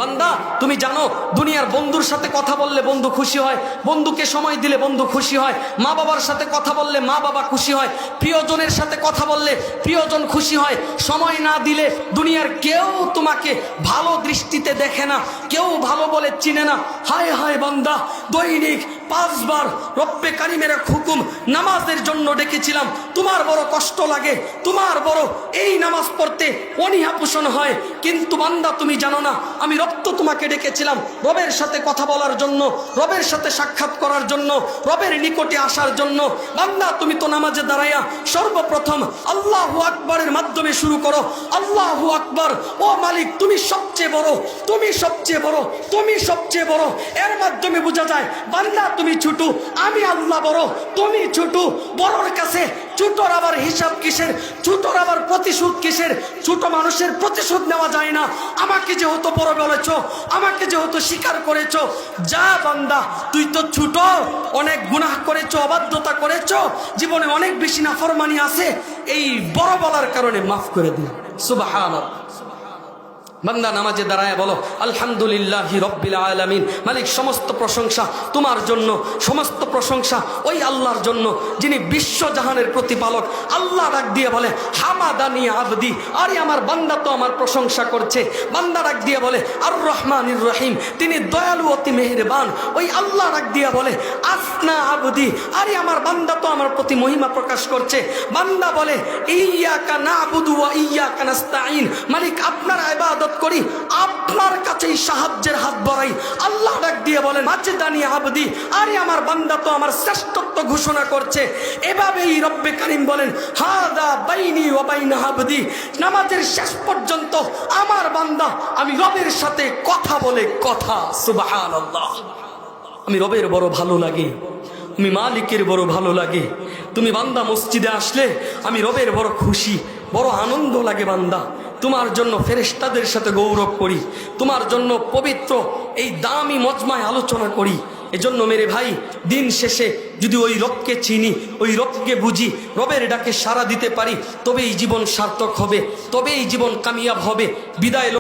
বান্দা তুমি জানো দুনিয়ার বন্ধুর সাথে কথা বললে বন্ধু খুশি হয়, বন্ধুকে সময় দিলে বন্ধু খুশি হয়, মা বাবার সাথে কথা বললে মা বাবা খুশি হয়, প্রিয়জনের সাথে কথা বললে প্রিয়জন খুশি হয়। সময় না দিলে দুনিয়ার কেউ তোমাকে ভালো দৃষ্টিতে দেখে না, কেউ ভালো বলে চিনে না। হায় হায় বান্দা, দৈনিক 5 বার রব্বে কারিমের হুকুম নামাজের জন্য ডেকেছিলাম, তোমার বড় কষ্ট লাগে, তোমার বড় এই নামাজ পড়তে অনীহা পোষণ হয়, কিন্তু বান্দা তুমি জানো না আমি তো তোমাকে ডেকেছিলাম রবের সাথে কথা বলার জন্য, রবের সাথে সাক্ষাৎ করার জন্য, রবের নিকটে আসার জন্য। বান্দা তুমি তো নামাজে দাঁড়াইয়া সর্বপ্রথম আল্লাহু আকবারের মাধ্যমে শুরু করো। আল্লাহু আকবার, ও মালিক তুমি সবচেয়ে বড়, তুমি সবচেয়ে বড়, তুমি সবচেয়ে বড়। এর মাধ্যমে বোঝা যায় বান্দা তুমি ছোট, আমি আল্লাহ বড়, তুমি ছোট। বড়র কাছে ছোটর আবার হিসাব কিসের, ছোটর আবার প্রতিশোধ কিসের? ছোট মানুষের প্রতিশোধ নেওয়া যায় না। আমাকে যেহেতু বড় বলেছ, আমাকে যেহেতু স্বীকার করেছ, যা বান্দা তুই তো ছোট, অনেক গুনাহ করেছ, অবাধ্যতা করেছ, জীবনে অনেক বেশি নাফরমানি আছে, এই বড় বলার কারণে মাফ করে দিন। সুবহানাল্লাহ। বান্দা নামাজে দাঁড়ায় বলো আলহামদুলিল্লাহি রব্বিল আলামিন। মালিক সমস্ত প্রশংসা তোমার জন্য, সমস্ত প্রশংসা ওই আল্লাহর জন্য যিনি বিশ্বজাহানের প্রতিপালক। আল্লাহ ডাক দিয়ে বলে হামাদানি আবদি, আরে আমার বান্দা তো আমার প্রশংসা করছে। বান্দা ডাক দিয়ে বলে আর রহমানির রহিম, তিনি দয়ালু অতি মেহেরবান। ওই আল্লাহ ডাক দিয়ে বলে আসনা আবদি, আরে আমার বান্দা তো আমার প্রতি মহিমা প্রকাশ করছে। বান্দা বলে ইয়্যাকা না'বুদু ওয়া ইয়্যাকা নাস্তাঈন, মালিক আপনার ইবাদত করি, আপনার কাছেই সাহায্যের হাত বাড়াই। আল্লাহ ডাক দিয়ে বলেন মাজিদানি আবদি, আরে আমার বান্দা তো আমার শ্রেষ্ঠত্ব ঘোষণা করছে। এভাবেই রব্বে কারীম বলেন হাদা বাইনি ওয়া বাইনা আবদি, নামাজের শেষ পর্যন্ত আমার বান্দা আমি রবের সাথে কথা বলে কথা। সুবহানাল্লাহ। আমি রবের বড় ভালো লাগে, আমি মালিকের বড় ভালো লাগে। তুমি বান্দা মসজিদে আসলে আমি রবের বড় খুশি, বড় আনন্দ লাগে। বান্দা তোমার জন্য ফেরেশতাদের সাথে গৌরব করি, তোমার জন্য পবিত্র এই দামি মজমায় আলোচনা করি। এজন্য মেরে ভাই, দিন শেষে যদি ওই রবকে চিনি, ওই রবকে বুঝি, রবের ডাকে সাড়া দিতে পারি, তবেই জীবন সার্থক হবে, তবেই জীবন কামিয়াব হবে। বিদায়।